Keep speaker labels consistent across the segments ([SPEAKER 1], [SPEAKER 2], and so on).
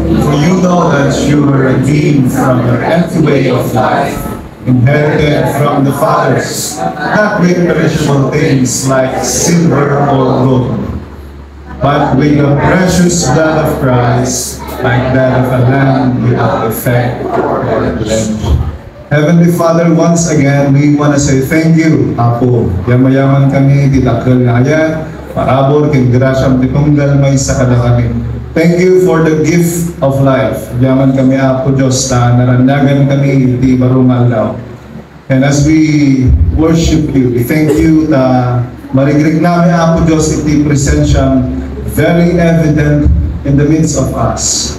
[SPEAKER 1] For you know that you were redeemed from your empty way of life, inherited from the fathers, not with perishable things like silver or gold, but with the precious blood of Christ, like that of a lamb without defect or blemish. Heavenly Father, once again, we want to say thank you, Apo. Yamayaman kami, didakil nga yan, parabor, kingrasyam, ditunggal may sa kada kami. Thank you for the gift of life. Yaman kami, Apo Diyos, na narandagan kami, di barumal daw. And as we worship you, we thank you na marigrig namin, Apo Diyos, iti presensyang very evident in the midst of us.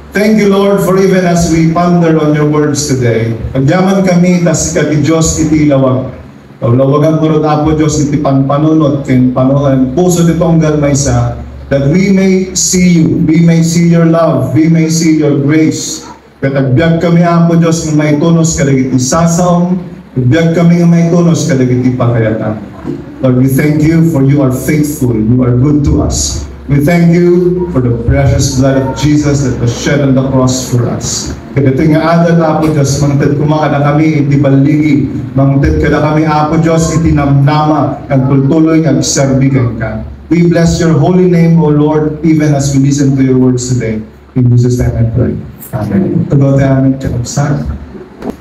[SPEAKER 1] Thank you, Lord, for even as we ponder on your words today. Pagyaman kami, tas kati Diyos iti lawag. Lawagan ko rin, Apo Diyos, iti panpanunod, kin panuhan, puso nitong galmaysa, that we may see you, we may see your love, we may see your grace. Katagbiag kami, Apo Diyos, ng may tunos kadagiti sasaom, biyag kami ng may tunos kadagiti pakayatan. Lord, we thank you for you are faithful, you are good to us. We thank you for the precious blood of Jesus that was shed on the cross for us. Kaya ito nga adal, Apo Diyos, mangtid kumaka na kami, iti baligi, mangtid ka na kami, Apo Diyos, iti namnama, ang tultuloy, ang serbigan ka. We bless your holy name, O Lord, even as we listen to your words today. In Jesus' name I pray. Amen. Tugot tayo aming kakapsan.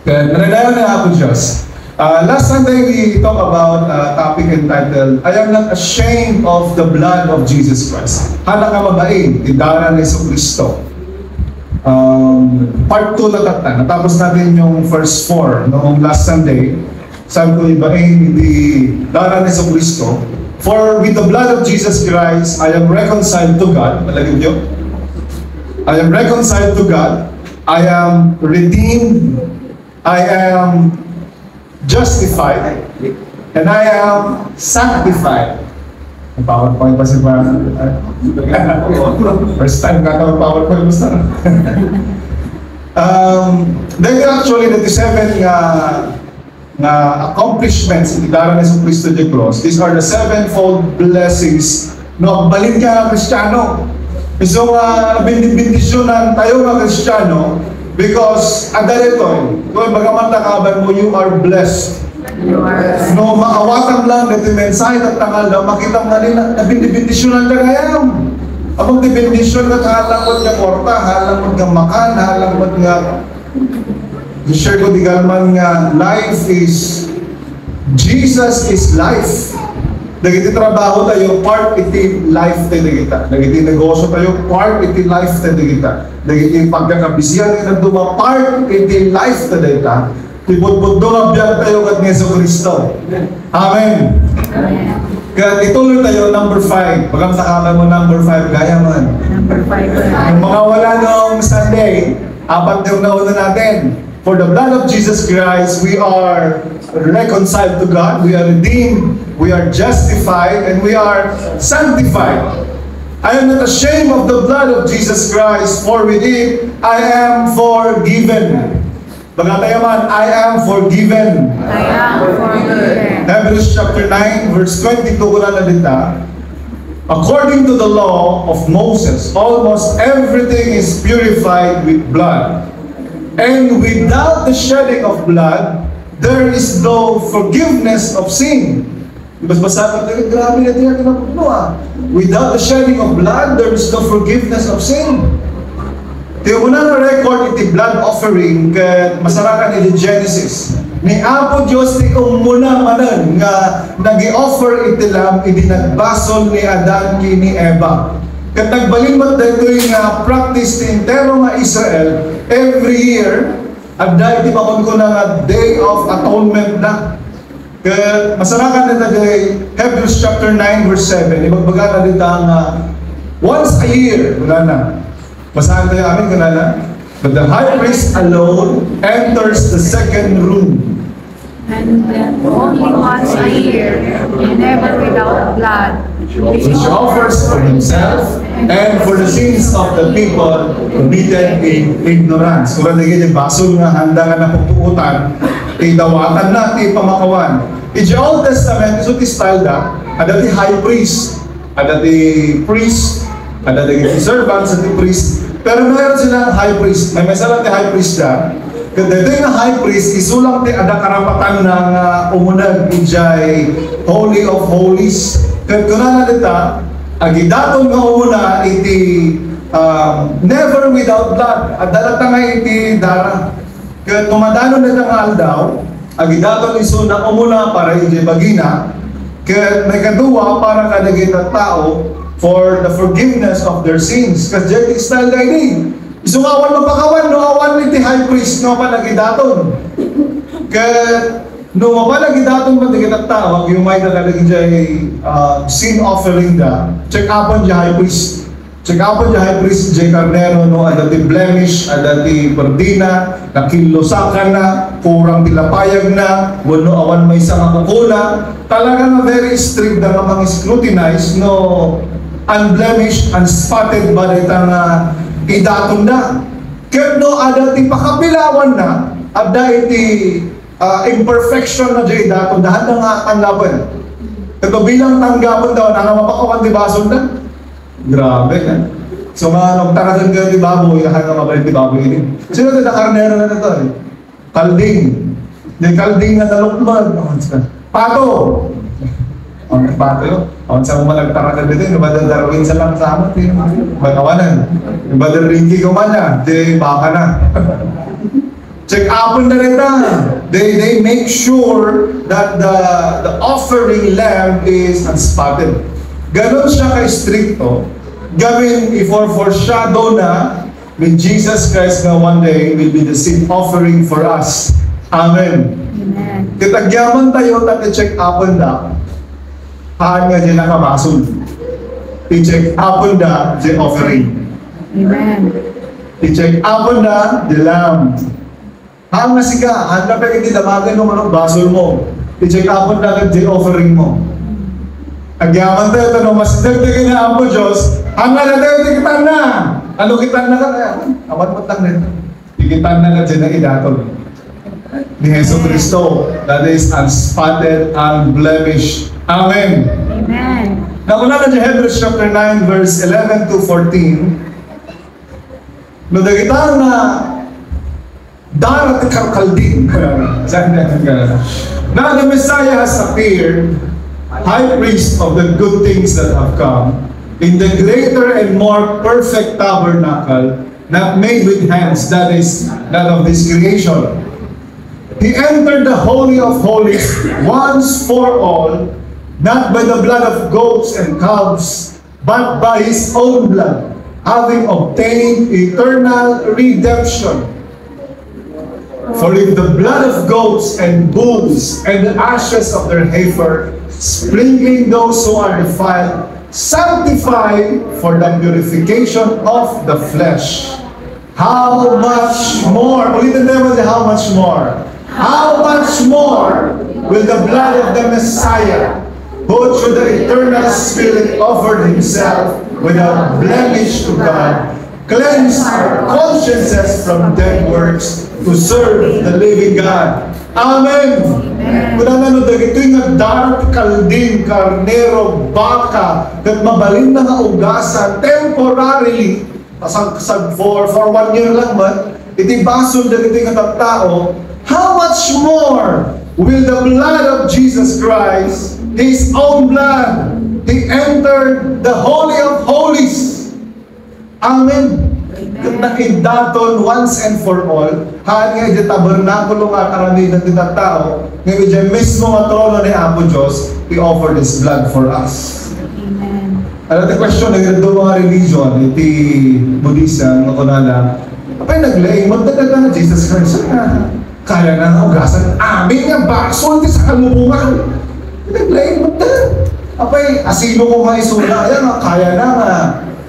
[SPEAKER 1] Kaya nananayon na, Apo Diyos. Last Sunday we talked about a topic entitled, I am not ashamed of the blood of Jesus Christ. Hala ka mabain, idara ni Jesucristo. Part 2 na tata. Natapos natin yung verse 4 noong last Sunday. Sabi ko, ibain, hindi dara ni Jesucristo. For with the blood of Jesus Christ, I am reconciled to God. Malagin nyo? I am reconciled to God. I am redeemed. I am justified, and I am sanctified. PowerPoint pa si first time ka na PowerPoint basta. There are actually 97 na accomplishments in idara ni Jesucristo de Cross. These are the sevenfold blessings no balin ka Kristiyano. So bendisyonan tayo mga Kristiyano. Because, ang ganito, kung bagaman nakaban mo, you are blessed. No, maawatan lang, ito yung mensahe at tangal daw, makita mo na nila, nabindisyonan ka ngayon. Amang dibindisyon ka, halang mo nga porta, halang mo nga makan, halang mo nga, share ko di galman nga, life is, Jesus is life. Nagiti trabaho tayo, part iti life tayo kita. Nagiti negosyo tayo, part iti life tayo kita. Nagiti pagkakabisiyan na nagduma, part iti life tayo kita. Tibod-bod nga biyag tayo kat ng Jesucristo. Amen. Kaya ituloy tayo, number 5. Pagam sakalan mo, number 5, gaya man.
[SPEAKER 2] Number 5.
[SPEAKER 1] Yung mga wala noong Sunday, 4 yung nauna natin. For the blood of Jesus Christ, we are reconciled to God, we are redeemed, we are justified, and we are sanctified. I am not ashamed of the blood of Jesus Christ, for with it I am forgiven. Bagatayaman, I am forgiven.
[SPEAKER 2] I am forgiven.
[SPEAKER 1] Hebrews chapter 9, verse 22 ko na dita. According to the law of Moses, almost everything is purified with blood. And without the shedding of blood, there is no forgiveness of sin. Basta natin, grabe na tiyak na po without the shedding of blood, there is no forgiveness of sin. Tiyo mo na record iti blood offering kat masarakan iti Genesis. Ni Apo Diyos ti muna manan nga nag-i-offer iti lam iti nagbasol ni Adan ki ni Eva. Kat nagbalimot dito yung practice ni entero nga Israel every year at dahil di makon ko na Day of Atonement na. Kaya masarakan na dito Hebrews chapter 9 verse 7 ibagbaga na dito nga once a year wala na. Basahan tayo amin kung na. But the high priest alone enters the second room.
[SPEAKER 2] And only once a year, never without blood,
[SPEAKER 1] which offers for himself and for the sins of the people committed in ignorance. Kung nagiging basol nga handa nga na pupuutan, idawatan na, pamakawan. In the Old Testament, iso ti style da, ada ti high priest, ada ti priest, ada ti servants, ada ti priest, Pero mayroon silang high priest. May masalang ti high priest na. Kaya dito yung high priest, isulang ti ada karapatan ng umunag ijay Holy of Holies. Kaya kuna na dita, agidaton nga umuna iti never without blood. At dalata nga iti dara. Kaya tumadano na nga aldaw, agidaton iso na umuna para ijay bagina. Kaya may kadua para kadagit at tao for the forgiveness of their sins. Kasi dyan style na ini. Iso nga awan mapakawan, no awan ni ti high priest, no palagidaton. Kaya no mapalagidaton matigit at tao, yung may nakalagin dyan sin offering da, check upon the high priest. Check upon the high priest, J. Carnero, no, ada ti blemish, ada ti perdina, nakilosakan na, kurang tilapayag na, wano awan may isang akukuna. Talaga na very strict na mga scrutinize, no, unblemished, unspotted ba na itang idatong na. Kaya no, ada ti pakapilawan na, ada iti imperfection na dyan idatong, dahan na nga tanggapan. Ito bilang tanggapan daw, na mapakawan di bason na. Grabe na. So mga nagtakasan ka di baboy, kahit nga mabalik di baboy ini. Sino na karnero na ito eh? Kalding. Di kalding na nalukman. Pato! Pato yun. Ang sa mga nagtakasan dito, yung badal Darwin sa lang sa amat. Bagawanan. Yung badal Rinky kumana. Di baka na. Check upon na rin na. They make sure that the offering lamb is unspotted. Ganon siya ka-stricto. Gawin i-foreshadow na with Jesus Christ na one day will be the sin offering for us. Amen.
[SPEAKER 2] Amen.
[SPEAKER 1] Kitagyaman tayo at i-check upon na haan nga dyan nakabasol. I-check upon na the offering.
[SPEAKER 2] Amen.
[SPEAKER 1] I-check upon na the lamb. Haan nga siga, haan na pa hindi damagan ng anong basol mo. I-check upon na the offering mo. Agyaman tayo, tanong, mas dagdagan na ang po Diyos, hanggang na tayo, tikitan na! Ano kitan na ka kaya? Awan mo tang nito. Tikitan na ka dyan na idatol. Ni Jesu Cristo, that is unspotted, unblemished. Amen!
[SPEAKER 2] Amen.
[SPEAKER 1] Nauna na dyan Hebrews chapter 9, verse 11 to 14. No, dagitan na darat karkaldin. Saan na yung na the Messiah has appeared, high priest of the good things that have come, in the greater and more perfect tabernacle, not made with hands, that is, that of this creation. He entered the Holy of Holies once for all, not by the blood of goats and calves, but by His own blood, having obtained eternal redemption. For if the blood of goats and bulls and the ashes of their heifer, sprinkling those who are defiled, sanctify for the purification of the flesh, how much more, ulitin naman how much more, how much more will the blood of the Messiah, who through the eternal Spirit offered Himself without blemish to God, cleanse our consciences from dead works to serve the living God. Amen! Kung ano, ito yung nagdarat, kalding, karnero, baka, at mabalin na nga ugasan, temporarily, for 1 year lang man, iti basol na ito yung tao, how much more will the blood of Jesus Christ, His own blood, He entered the Holy of Holies. Amen. Kung nakidaton once and for all, haan nga dyan tabernakulo nga karami ng titang tao, ngayon dyan mismo nga trono ni Apo Diyos, He offered His blood for us.
[SPEAKER 2] Amen.
[SPEAKER 1] Ano the question, nagdado mga religion, iti Buddhista, nga kunala, apay naglaing, magdadaga na Jesus Christ, kaya na nga ugasan, amin nga baso, hindi sa kalubungan. Naglaing, magdadaga. Apay, asino ko nga isula, kaya na nga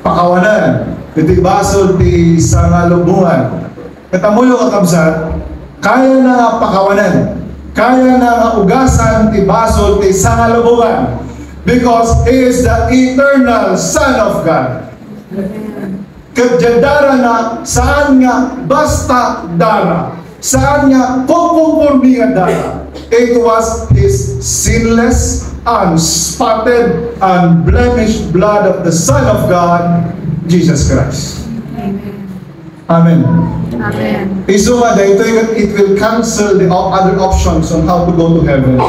[SPEAKER 1] pakawanan. Iti basol ti sa nga lubungan. Katamuyo kakabsat, kaya na nga pakawanan, kaya na nga ugasan ti basol ti sa nga lubungan, because He is the eternal Son of God. Kadyadara na saan nga basta dara, saan nga kumpumurmi nga dara. It was His sinless, unspotted, unblemished blood of the Son of God, Jesus Christ.
[SPEAKER 2] Amen.
[SPEAKER 1] Amen.
[SPEAKER 2] Amen.
[SPEAKER 1] Iso nga, it will cancel the other options on how to go to heaven.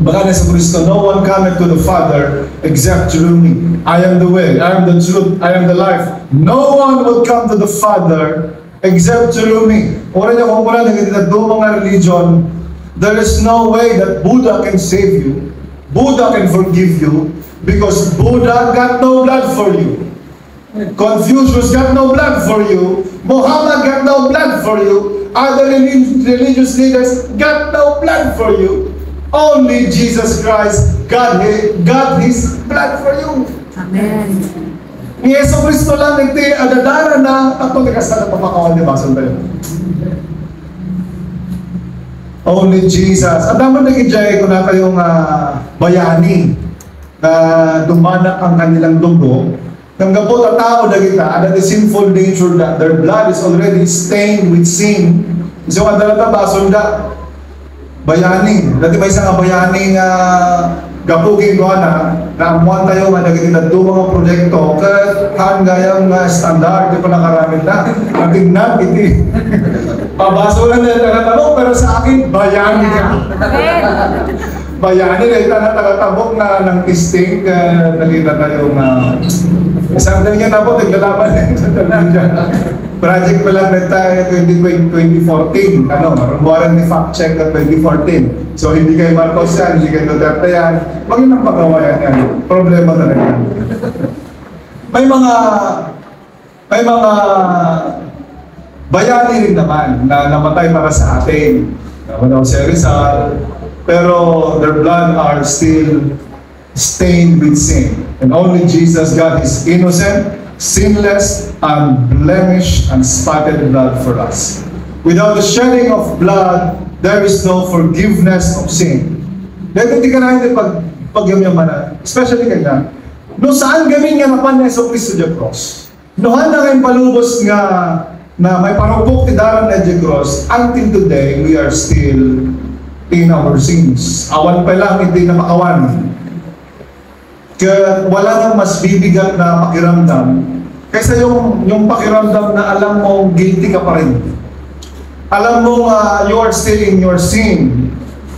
[SPEAKER 1] Baka na sa Kristo, no one cometh to the Father except through me. I am the way, I am the truth, I am the life. No one will come to the Father except through me. Ora niya kung wala nagkita do mga religion, there is no way that Buddha can save you. Buddha can forgive you because Buddha got no blood for you. Confucius got no blood for you. Muhammad got no blood for you. Other religious leaders got no blood for you. Only Jesus Christ got His blood for you.
[SPEAKER 2] Amen.
[SPEAKER 1] Ni Yeso Kristo lang nagti adadara na ato tikas na papakawan di bason tayo. Only Jesus. Ang daman nag-enjoy ko na kayong bayani na dumanak ang kanilang dugo. Nang gabot ang tao na kita, and the sinful nature that their blood is already stained with sin. So, ang dalata bason da, bayani. Dati may isang bayani nga gapugin ko na amuan tayo nga nagkita do mga proyekto kahit gayang standard, di pa nakaramit na. Natignan, iti. Pabaso lang na nakatanong, pero sa akin, bayani ka. Bayani na nakatabok na ng testing, nakita tayo isang dali nga na po, naglalaban project pa lang na tayo 2014, warranty fact check na 2014. So hindi kayo Marcos yan, hindi kayo Duterte yan, wag yun ang pagawa yan. Problema talaga. May mga bayani rin naman na namatay para sa atin. Naman si Rizal, pero their blood are still stained with sin. And only Jesus got His innocent, sinless, unblemished, and spotted blood for us. Without the shedding of blood, there is no forgiveness of sin. Dahil hindi ka na hindi pagyamyaman, especially kay na, no saan gamin nga napan na Yeso Cristo di cross. Nohan na kayong palubos nga na may parupok ti daran na di cross, until today, we are still in our sins. Awan pa lang, hindi na makawan. Kaya wala nang mas bibigat na pakiramdam kaysa yung pakiramdam na alam mo guilty ka pa rin. Alam mo you are still in your sin.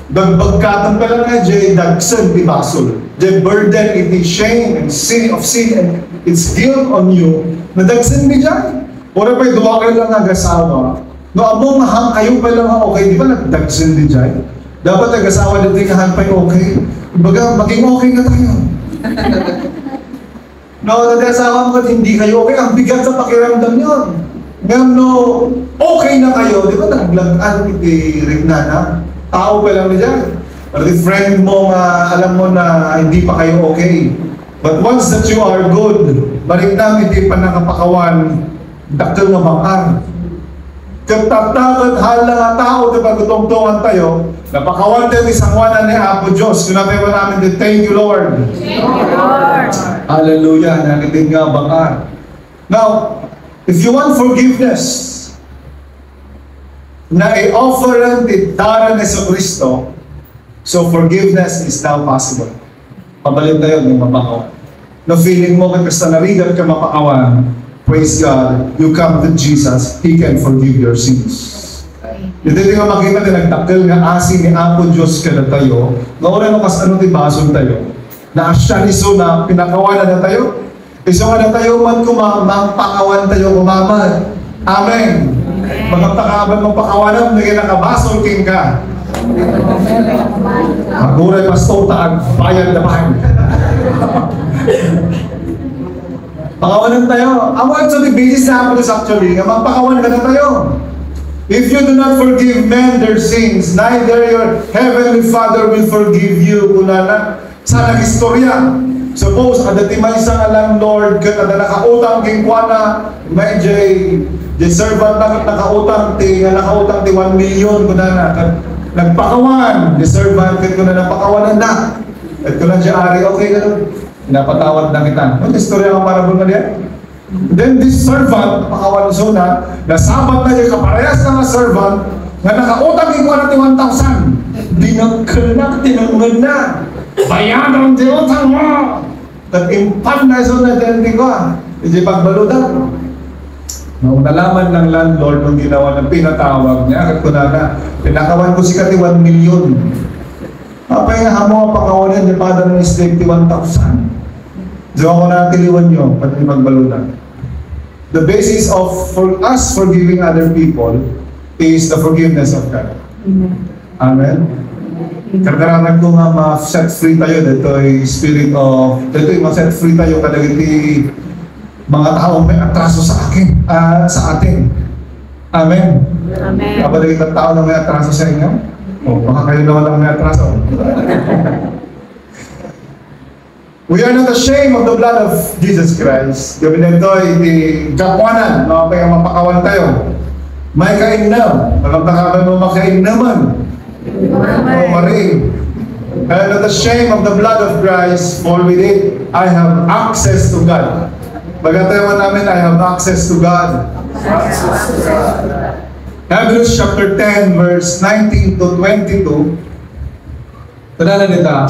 [SPEAKER 1] Dagbagkatan ka lang nga, jay dagsan di basol. The burden, iti shame and sin of sin and its guilt on you, na dagsan mi dyan. Wala pa'y duwa kayo lang nag-asawa. No, among mahang kayo pa lang okay, di ba nagdagsan di dyan? Dapat nag-asawa din kahan pa'y okay. Baga, maging okay na tayo. No, nag-asawa mo hindi kayo okay, ang bigat sa pakiramdam yun. Ngayon, no, okay na kayo, di ba naglagaan iti Rignana? Tao pa lang na dyan. Or the friend mo alam mo na hindi pa kayo okay. But once that you are good, balik namin hindi pa nakapakawan, dakil na bakar. Katatakot hala nga tao, di ba gutong-tungan tayo, napakawan tayo isang wanan ni Apo Diyos. Kung natin namin din, thank you Lord.
[SPEAKER 2] Thank you Lord.
[SPEAKER 1] Hallelujah, nakitin nga bakar. Now, if you want forgiveness, na i-offeran ti daran ni Yesu Cristo, so forgiveness is now possible. Pabalin tayo ng mapakawan. No feeling mo kay Kristo narigat ka mapakawan, praise God, you come to Jesus, He can forgive your sins. Dito nga makita na nagtakil nga asin ni Apo Diyos ka na tayo, nauna mo kas ano ti bason tayo, na asya niso na pinakawanan na tayo, iso nga na tayo man kumamang pakawan tayo kumaman. Amen. Magpakaban mong pakawanan, naging nakabasol king ka. Maguray pasto taag bayan na bahan. Pakawanan tayo. I want to be basis na ako actually, nga magpakawan ka na tayo. If you do not forgive men their sins, neither your heavenly Father will forgive you. Kunana, sa nag-istorya. Suppose, adati may isang alam, Lord, kada nakautang king kuwana, may the servant na nakautang ti 1 million, kunana, nagpakawan, the servant, kuna napakawanan na. At kuna siya ari, okay na nun. Napatawad na kita. Ano istorya ang parabol na diyan? Then this servant, pakawan so na, nasabat na niya kaparehas na servant, nga nakautang king kuwana ti 1,000. Dinagkanak, tinanggan na. Bayaran ti utang mo. Nag-impan na iso na din ko. Hindi pagbaludan. Nung nalaman ng landlord nung ginawa ng pinatawag niya, at kunana, pinakawan ko si kati 1 million. Papay nga hamo ang pakawanan niya pa ng mistake 1,000. Diyan ko na tiliwan nyo, pati magbalunan. The basis of for us forgiving other people is the forgiveness of God. Amen. Karanaran ko nga ma-set free tayo, dito ay spirit of, dito ay ma-set free tayo kadagiti mga tao may atraso sa akin, sa atin. Amen.
[SPEAKER 2] Amen.
[SPEAKER 1] Kapag ang tao na may atraso sa inyo, baka kayo naman lang may atraso. We are not ashamed of the blood of Jesus Christ. Gabi na ito ay kapwanan, kaya mapakawan tayo. May kainam, alam na kami mo makainaman. O maring. I am not ashamed of the blood of Christ, for with it I have access to God. Bagatayaman namin, I have access to God. Hebrews chapter 10, verse 19 to 22. Tadala nita,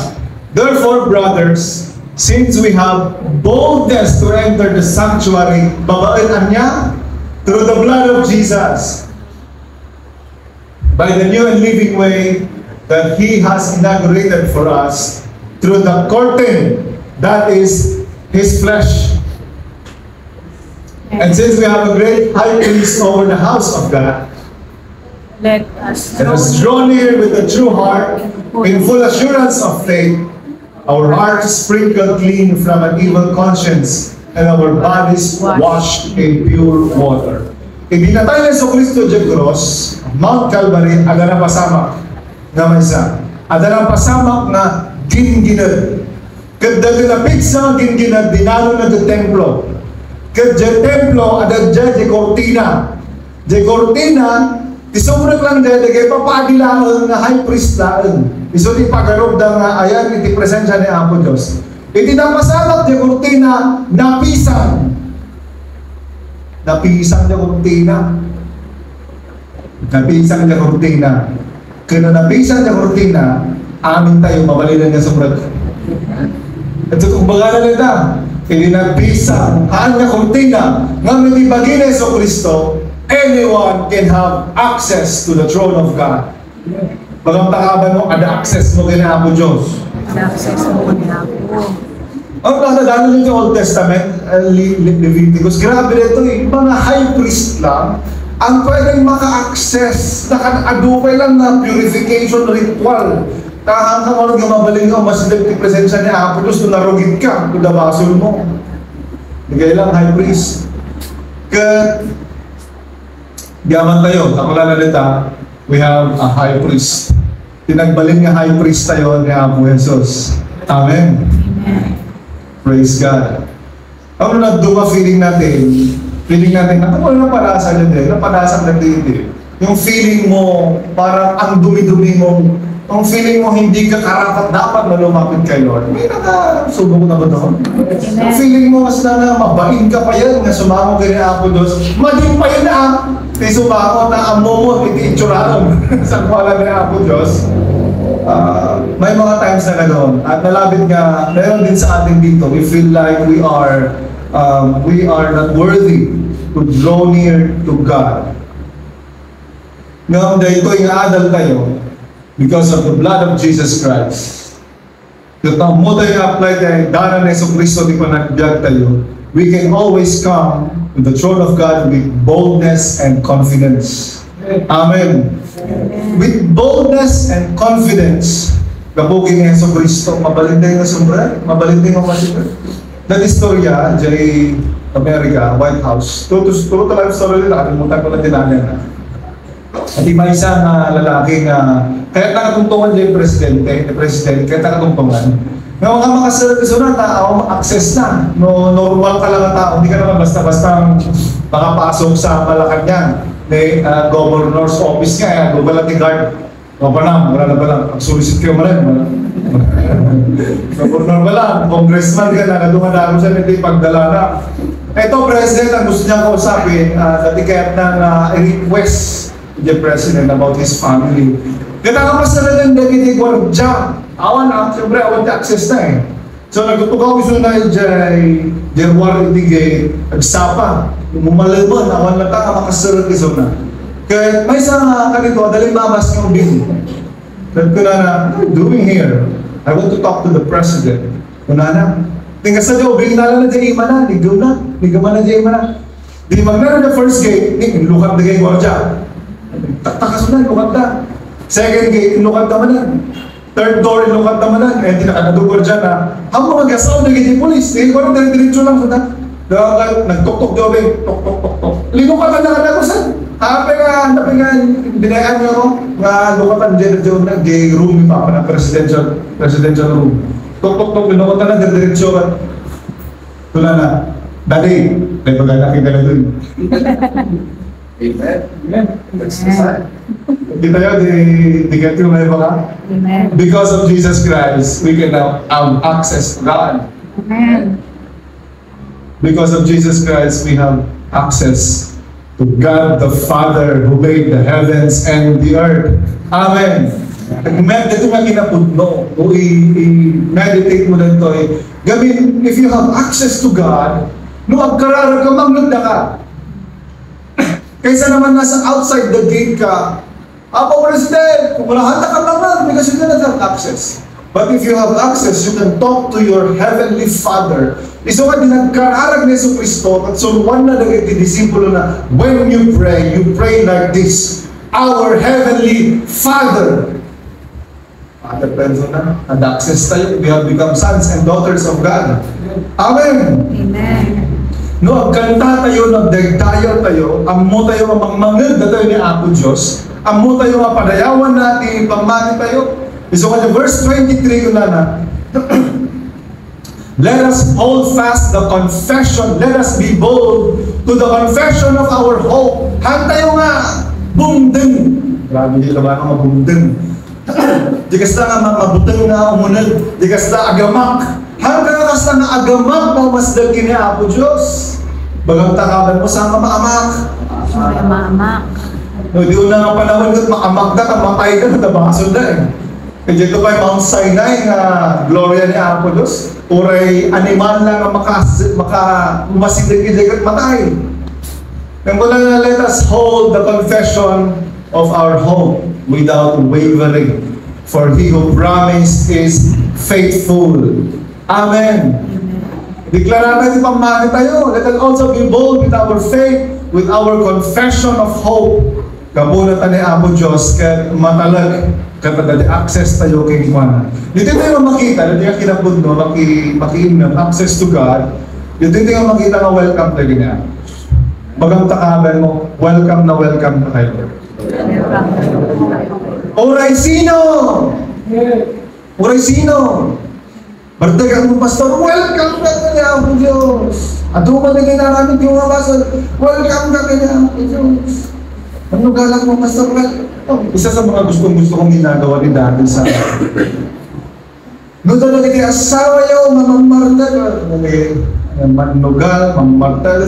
[SPEAKER 1] therefore, brothers, since we have boldness to enter the sanctuary, babaan niya, through the blood of Jesus, by the new and living way that He has inaugurated for us, through the curtain that is His flesh. And since we have a great high priest over the house of God,
[SPEAKER 2] Let us
[SPEAKER 1] draw near with a true heart, in full assurance of faith, our hearts sprinkled clean from an evil conscience, and our bodies washed in pure water. Ibinatay na sa Kristo sa cross, Mount Calvary, ada na pasamak na maysa. Ada na pasamak na ginginad. Kada tinapit sa ginginad, dinalo na sa templo. Kada templo, ada dyan di kortina. Di kortina, isumrek lang dyan, di papadilaan na high priest laan. Iso di pagarob nga ayan, iti presensya ni Apo Diyos. Iti napasamak di kortina, napisang. Napisang di kortina. Napisang di kortina. Kaya napisang di kortina, amin tayo, mabalinan niya sa brad. At kung bagalan nila, hindi napisang, haan niya kortina, nga may bagay na Yesu Kristo, anyone can have access to the throne of God. Bagang takaban mo, ada access mo kay Apo Diyos.
[SPEAKER 2] access mo niya po.
[SPEAKER 1] Ang nakadano nyo yung Old Testament, Leviticus, grabe nito eh, mga high priest lang, ang pwedeng maka-access, nakadupay lang na purification ritual. Hanggang ano yung mabaling ka, mas yung presensya ni Apo Diyos, kung narugit ka, kung dabasol mo. Nagay lang, high priest. Kaya, diyaman tayo, takula na nita, we have a high priest. Tinagbalin nga high priest tayo ni Apo Jesus. Amen. Praise God. Ano na doon feeling natin, ako wala na panasan yun din, napanasan natin din. Yung feeling mo, parang ang dumi-dumi mo, yung feeling mo hindi ka karapat dapat na lumapit kay Lord. May nakasubok na ba doon? Yung feeling mo, mas na mabain ka pa yan, na sumako kay Apo Diyos, maging pa yun na, sumako na amo mo, hindi itsuraron sa kwala ni Apo Diyos. May mga times na ganoon at nalabit nga meron din sa atin dito, we feel like we are not worthy to draw near to God. Ngayon dahil ito yung adal tayo because of the blood of Jesus Christ. Kung mo tayo apply tayo dana na Yesu Kristo di pa nagbiag tayo, we can always come to the throne of God with boldness and confidence. Amen. With boldness and confidence, gabugin ni Yesu Kristo, mabalintay na sumra, mabalintay na masipag. That istorya, dyan America, White House, turo talaga story nila, kalimutan ko na tinanyan na. At iba isang lalaki nga, kaya nakatungtungan dyan yung presidente, kaya nakatungtungan. Nga mga makasalat na tao, access na. No, normal ka lang ang tao, hindi ka naman basta-basta makapasok sa Malacanang. May governor's office nga, global at guard. Wala na ba lang, solicit kayo mo rin. Governor ba lang, congressman ka na, nadungan na ako siya, hindi pagdala na. Ito, president, ang gusto niya kausapin, dati kaya ng request to the president about his family. Kaya nga mas na rin, hindi gwardya. Awan na, siyempre, awan na access na eh. So nagtutukaw iso na jay warranty gate nagsapa mumalabon awan na ta makasarap iso na. Kaya may isa nga kanito dali mamas yung bin. Sabi ko na what are you doing here? I want to talk to the president. Kuna na. Tingnan sa diyo bin na dyan imana, ligaw na, ligaw na dyan imana. Di magnana the first gate, lukat na gate warja. Takas na, lukat na. Second gate, lukat naman na. Third door, lukat naman na. Eh, di nakadugor dyan na. Hamo mag-asaw na gate police. Di ko rin diretso lang sa nagtok-tok jobe, tok-tok-tok-tok. Linukat na ko sa. Hape nga, binayaan niyo ako. Nga lukatan dyan na gay room pa pa na presidential room. Tok-tok-tok, linukat na diretso ka. Tula na. Daddy, may paglalaki ka na dun. Amen. Amen. That's the sign. Di tayo, di get yung may baka.
[SPEAKER 2] Amen.
[SPEAKER 1] Because of Jesus Christ, we can now have access to God.
[SPEAKER 2] Amen.
[SPEAKER 1] Because of Jesus Christ, we have access to God the Father who made the heavens and the earth. Amen. Dito nga kinapudno, o i-meditate mo na ito, gamin, if you have access to God, no, agkarara ka, magnagda ka. Kaysa naman nasa outside the gate ka, Apo President, kung wala handa ka naman, because you don't have access. But if you have access, you can talk to your Heavenly Father. Iso ka din nagkararag ni Yesu Cristo, at so one na naging disipulo na, when you pray like this, our Heavenly Father. Father Pedro na, had access tayo, we have become sons and daughters of God. Amen.
[SPEAKER 2] Amen.
[SPEAKER 1] No, agkanta tayo, nagdagdayaw tayo, amo tayo mamangmangag na tayo ni Apo Diyos, amo tayo mapadayawan natin, pamani tayo. So, kanya verse 23 ko na let us hold fast the confession, let us be bold to the confession of our hope. Han tayo nga, bumdeng. Grabe nila ba mga bumdeng? Di kasta nga mabuteng na umunag, di kasta agamak. Hanggang kasta nga agamak na masdal kini Apo Diyos. Bagang takaban mo sa maamak.
[SPEAKER 2] May maamak.
[SPEAKER 1] No, di una nga panahon nga maamak na, kamatay ka na, tabasod na eh. Kaya dito kay Mount Sinai nga gloria ni Apo Diyos. Uray animal lang nga masilig-ilig at matay. Kaya mula na let us hold the confession of our hope without wavering. For He who promised is faithful. Amen. Deklara natin pamahal tayo. Let us also be bold with our faith, with our confession of hope. Kabunatan ni Apo Diyos, kaya matalag, kapag access tayo kay Juan. Dito tayo makita, dito yung kinabud no, maki-inom, access to God. Dito tayo makita na welcome tayo niya. Bagang takaban mo, welcome na kayo. Oray sino? Oray sino? Bardagan mo, Pastor, welcome ka kanya Apo Diyos. At humaligay na namin yung mga basal, welcome ka kanya Apo Diyos. Ano galak mo, Pastor? Isa sa mga gusto kong ginagawa ni dati sa no talaga di asawa yaw, mamamartag. Manugal, mamamartag.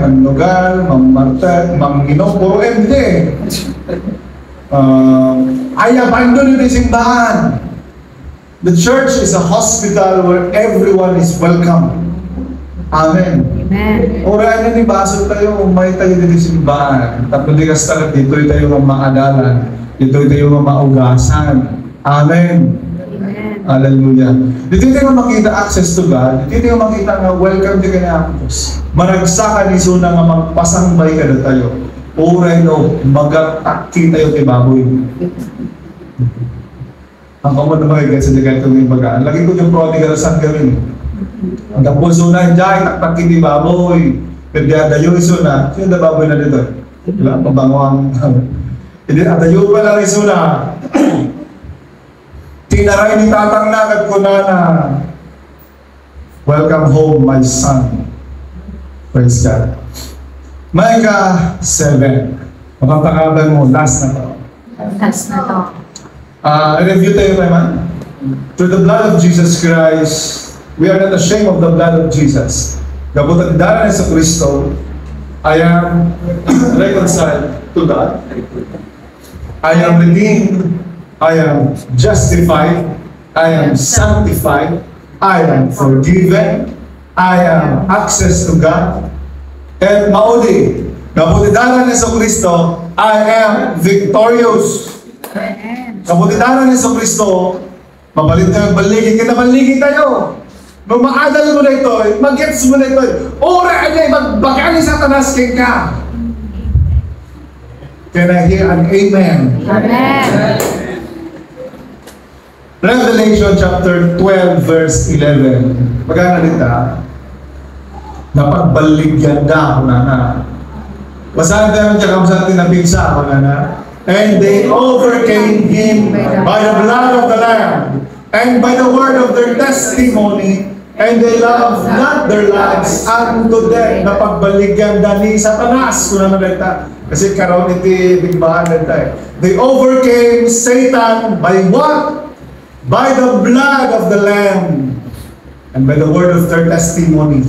[SPEAKER 1] Manugal, mamamartag, manginom, puro hindi. I abandon yung simbahan. The church is a hospital where everyone is welcome. Amen.
[SPEAKER 2] Amen.
[SPEAKER 1] Ora na ni baso tayo, umay tayo dito sa simbahan. Tapos di kastal, dito tayo maadalan. Dito tayo maugasan. Amen.
[SPEAKER 2] Amen.
[SPEAKER 1] Hallelujah. Dito tayo makita access to God. Dito tayo makita nga welcome to kanya Apos. Maragsakan ni Suna nga magpasangbay ka na tayo. Oray no, magataki tayo kay baboy. Ang kamon na mga sa dagat itong yung bagaan. Lagi ko yung prodigal son gawin. Ang kapuso na dyan, taktakin ni baboy. Pagdadayo iso na. Sino na baboy na dito? Wala pa banguang. Hindi, atayo pa lang iso na. Tinaray ni tatang nakad ko na. Welcome home, my son. Praise God. Micah 7. Makatakaban mo, last na to.
[SPEAKER 2] Last na to.
[SPEAKER 1] Review tayo tayo man. Through the blood of Jesus Christ, we are not ashamed of the blood of Jesus. Kapag nagdala sa Kristo, I am reconciled to God. I am redeemed. I am justified. I am sanctified. I am forgiven. I am access to God. And mauli, kabutidaran ni Kristo, I am victorious.
[SPEAKER 2] Amen.
[SPEAKER 1] Kabutidaran ni Kristo, mabalit tayo, baligid tayo. Nung maadal mo na ito, mag-gets mo na ito, ora niya, magbagani sa tanas ka. Can I hear an amen?
[SPEAKER 2] Amen.
[SPEAKER 1] Revelation chapter 12 verse 11. Magana dita, napagbaligyan na na. Basahin tayo dyan kung saan tinapigsa, na. And they overcame him by the blood of the Lamb and by the word of their testimony, and they loved not their lives unto death. Napagbaligyan na ni Satanas, kung naman dita. Kasi karoon iti bigbahan dita. They overcame Satan by what? By the blood of the Lamb and by the word of their testimony.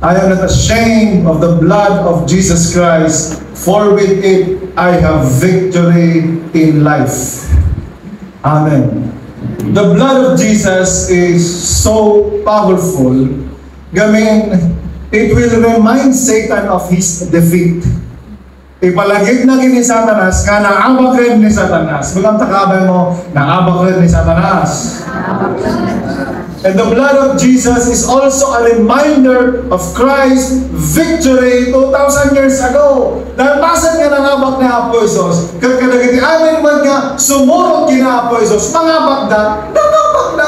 [SPEAKER 1] I am not ashamed of the blood of Jesus Christ, for with it I have victory in life. Amen. The blood of Jesus is so powerful. It will remind Satan of his defeat. Ipalagig na ni Satanas, nga naabak rin ni Satanas. Bagang takabay mo, naabak rin ni Satanas. And the blood of Jesus is also a reminder of Christ's victory 2,000 years ago. Dahil pasan nga nangabak na Apoisos, kagkadagiti amin man nga sumurot kina Apoisos, mangabak na, nangabak na.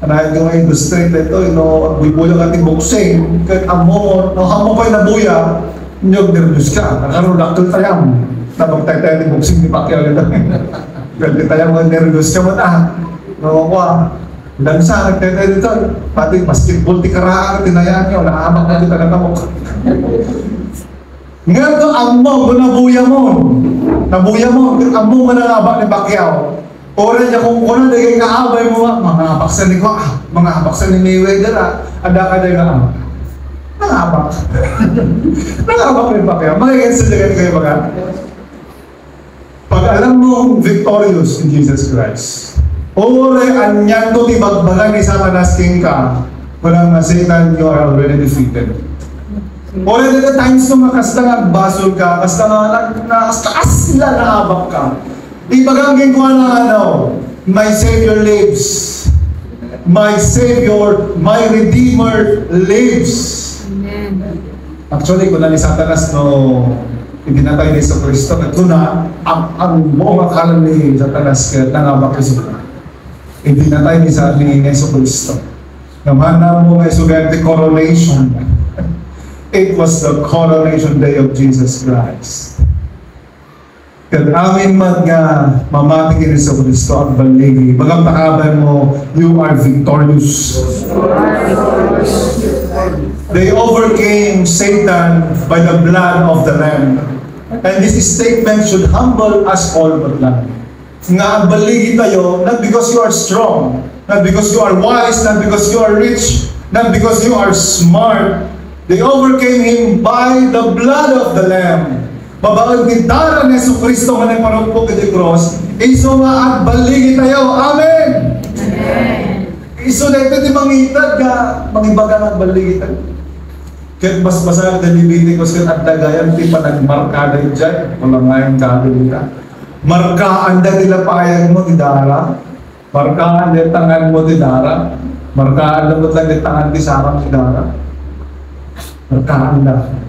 [SPEAKER 1] Anahin ko ngayon, straight ito, bubuya ka ti boxing, kahit amor, hamo pa'y nabuya, nyog nervous ka, nakarulaktul tayam. Napagtay-tay ti boxing, di Pacquiao ito. Ganti tayam nga nervous ka mo ta. Dansa, nagtay-tay dito, pati basketball ti karaan, tinayaan nyo, nakaabak na dito nagamok. Ngayon to, ammo, nabuya mo. Nabuya mo, ammo mo nangabak ni Pacquiao. Ora niya kung kuna dahil kaabay mo, mga baksan ni ko, mga baksan ni Mayweather, ada ka dahil nga, nangabak. Nangabak rin pa kaya, makikita sa jagat kayo baga. Pag alam mo, victorious in Jesus Christ, ora anyan to tibagbagan ni Satanas king ka, walang na Satan, you are already defeated. Ora dito times nung kasta nga basol ka, kasta nga sila naabak ka. Di baganggin ko my Savior lives. My Savior, my Redeemer lives.
[SPEAKER 2] Amen.
[SPEAKER 1] Actually, kung na ni Satanas ibinatay ni Kristo, ito na, ang buong akala ni Satanas kaya nangabak Kristo. Ibinatay ni Kristo. Namana mo may the coronation. It was the coronation day of Jesus Christ. Kaya amin man nga mamatigin sa Kristo at baligi. Bagang takaban mo, you are victorious. They overcame Satan by the blood of the Lamb. And this statement should humble us all but lang. Nga ang baligi tayo, not because you are strong, not because you are wise, not because you are rich, not because you are smart. They overcame him by the blood of the Lamb. Babaang gitara ni Kristo nga nagparugpok iti cross, iso nga at baligi tayo. Amen!
[SPEAKER 2] Amen.
[SPEAKER 1] Iso na ito di mangitag ka, mangibaga ng baligi tayo. Kahit basa-basa ang Leviticus at tagayan, di pa nagmarkada yun dyan. Walang ngayong gagawin ka. Markaan na nila payag mo, idara. Markaan na tangan mo, idara. Markaan na mo lang yung tangan di sarang, idara. Markaan na.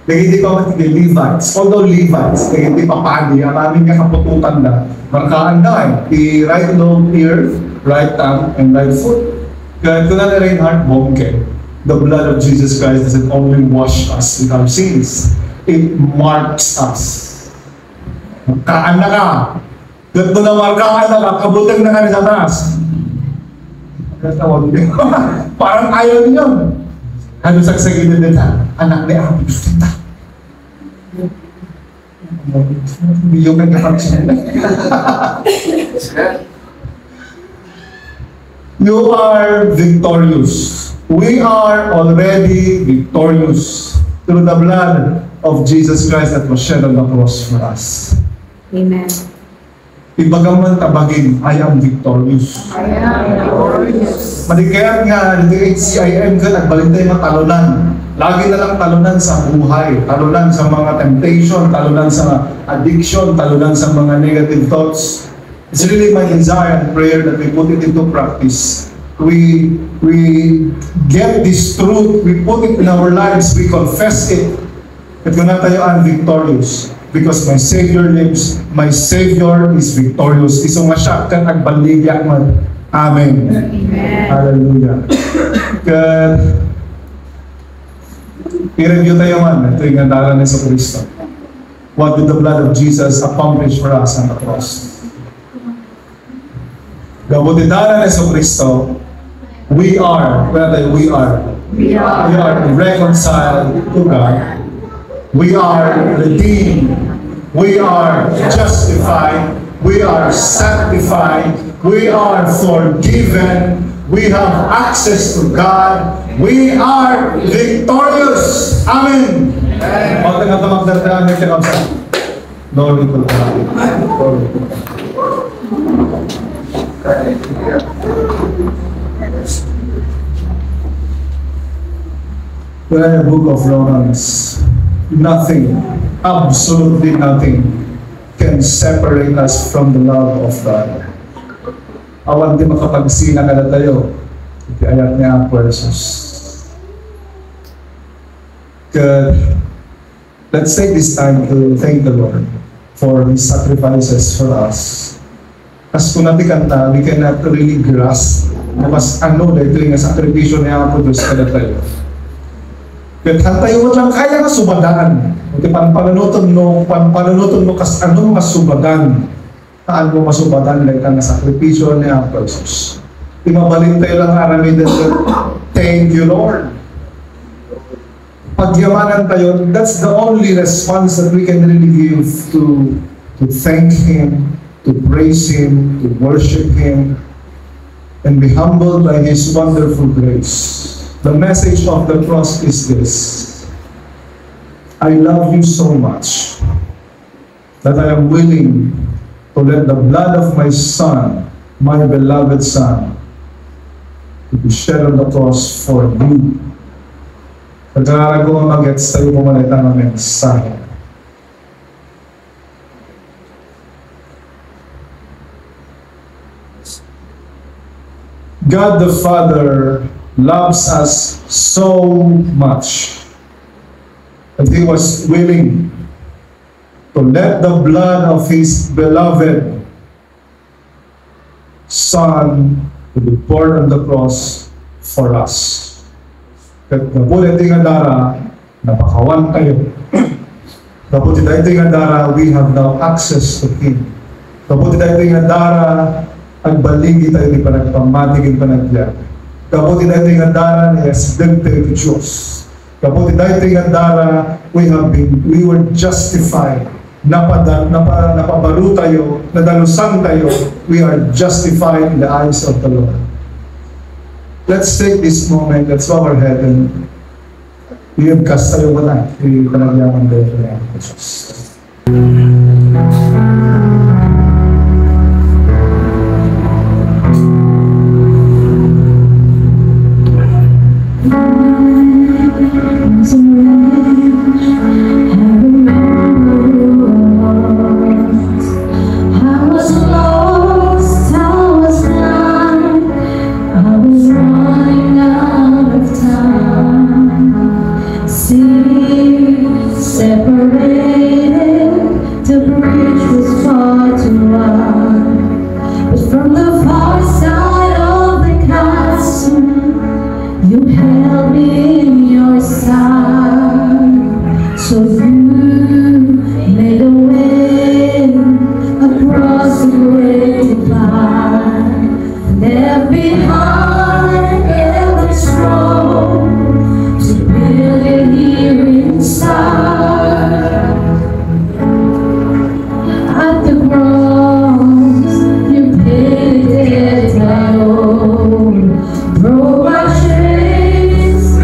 [SPEAKER 1] Hindi pa mati Levites. Although Levites, hindi pa pali, ang aming kapututan na. Markaan na the right lobe here, right thumb, and right foot. Kaya kung na Reinhard Bonke, the blood of Jesus Christ doesn't only wash us with our sins, it marks us. Markaan na ka. Ganto na markaan na ka, kabutang na ka ni Satanas. Parang ayaw niyo. Ano sagsagilid nila? Anak ni Abi Justita. Yung nagkakaroon. You are victorious. We are already victorious through the blood of Jesus Christ that was shed on the cross for us.
[SPEAKER 2] Amen.
[SPEAKER 1] Ibagaman tabagin, I am victorious.
[SPEAKER 2] I am victorious.
[SPEAKER 1] Maligayat nga, hindi HCIM ka, nagbalintay mga talunan. Lagi na lang talunan sa buhay, talunan sa mga temptation, talunan sa addiction, talunan sa mga negative thoughts. It's really my desire and prayer that we put it into practice. We get this truth, we put it in our lives, we confess it, at kung na tayo ang victorious. Because my Savior lives, my Savior is victorious. Isong masyak kan agbaligya man. Amen.
[SPEAKER 2] Amen.
[SPEAKER 1] Hallelujah. I-review tayo man. Ito yung andalan ni Kristo. What did the blood of Jesus accomplish for us on the cross? Gabutidaran ni Kristo, we are reconciled to God. We are redeemed. We are justified. We are sanctified. We are forgiven. We have access to God. We are victorious. Amen. Glory to God. The book of Romans. Nothing, absolutely nothing can separate us from the love of God. Awan di makapagsina kada tayo. Iti ayat niya ang verses. Good. Let's take this time to thank the Lord for His sacrifices for us. As kung natin kanta, we cannot really grasp na mas ano na ito yung sakripisyo niya ang produce kada tayo. Kaya tayo lang kaya nga subadan. Kasi panunuton mo kas ano masubadan. Taan mo masubadan like ang sakripisyo ni Jesus. Imabalik tayo lang aramid thank you Lord. Pagyamanan tayo, that's the only response that we can really give to thank Him, to praise Him, to worship Him, and be humbled by His wonderful grace. The message of the cross is this: I love you so much that I am willing to let the blood of my Son, my beloved Son, to be shed on the cross for you. Pagkakala ko mag-gets tayo pumalita ng mensahe. God the Father loves us so much that He was willing to let the blood of His beloved Son to be poured on the cross for us. Kat napulit nga dara, napakawan tayo. Napulit nga dara, we have now access to Him. Napulit nga dara, agbaligi tayo di panagpamatigin panagyan. Kaputi tayo nga dara ni Presidente de Diyos. Kaputi tayo nga dara, we were justified. Napabalu tayo, nadalusan tayo. We are justified in the eyes of the Lord. Let's take this moment, let's bow our head and i-cast tayo wala. I-panagyaman tayo ni Jesus.
[SPEAKER 3] Broke my chains,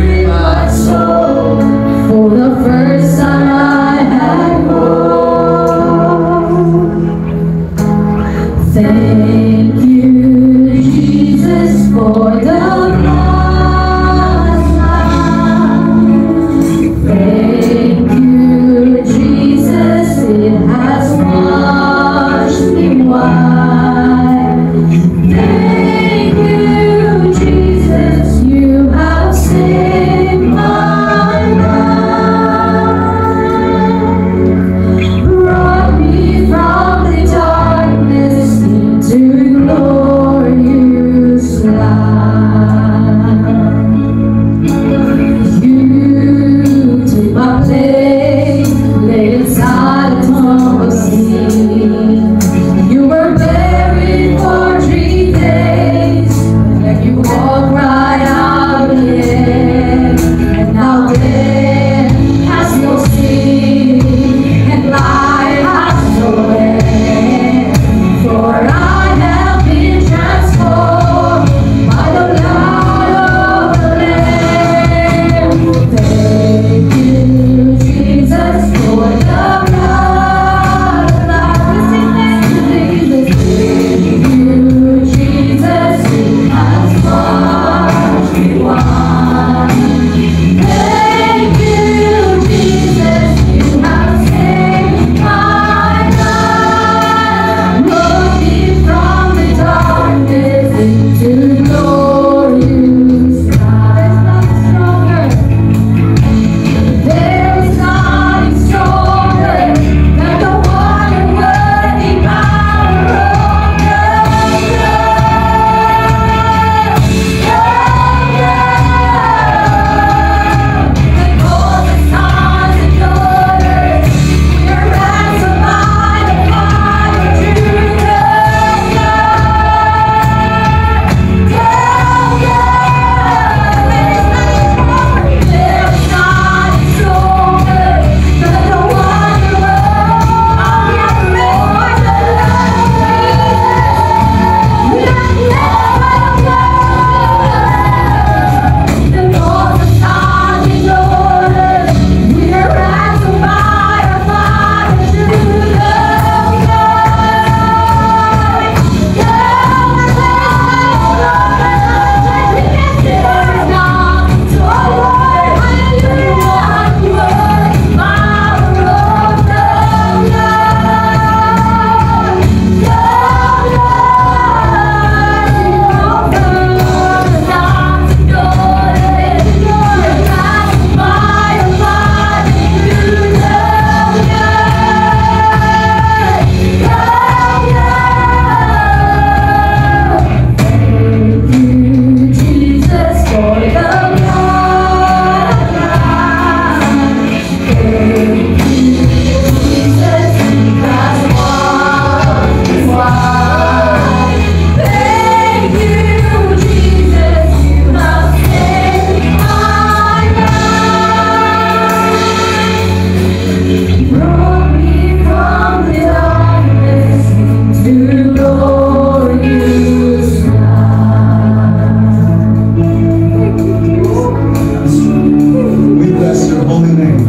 [SPEAKER 1] holy name.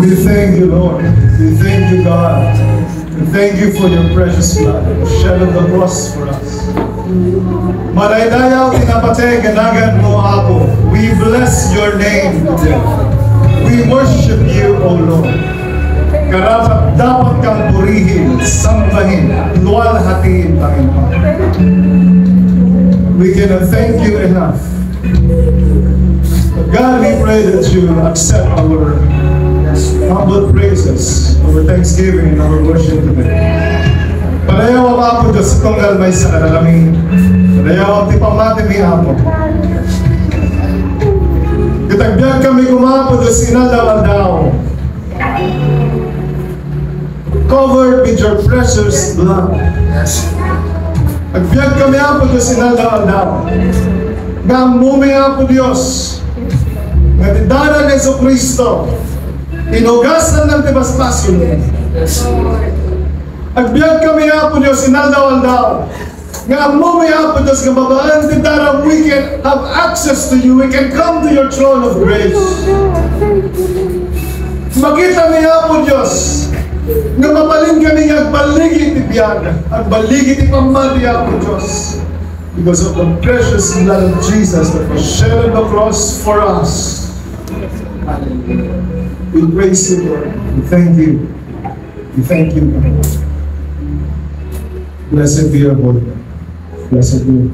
[SPEAKER 1] We thank you, Lord. We thank you, God. We thank you for your precious blood shed on the cross for us. Malaydayaw tinapate ganagan mo ako. We bless your name today. We worship you, O Lord. Karapat dapat kang purihin, sambahin, luwalhatiin, Panginoon. We cannot thank you enough. But God, we pray that you accept our humble praises, our thanksgiving, and our worship today. Padayaw ang apo Diyos itong galmay sa kanalamin. Padayaw ang tipamati mi apo. Kitagbiag kami kumapo Diyos inadaw-adaw. Covered with your precious blood. Agbiag kami apo Diyos inadaw-adaw. Gamumi apo Diyos. Ngatidara ni Jesucristo. Inugasan ng tibaspasyon. Agbiag kami apo Diyos inaldaw-aldaw. Nga mo may apo Diyos nga babaan tindara, we can have access to you. We can come to your throne of grace. Makita ni apo Diyos nga mapalin kami nga agbaligit ibiyag. Agbaligit ipamati apo Diyos. Because of the precious blood of Jesus that was shed on the cross for us. We praise you, Lord. We thank you. We thank you, Lord. Blessed be your holy name. Blessed be.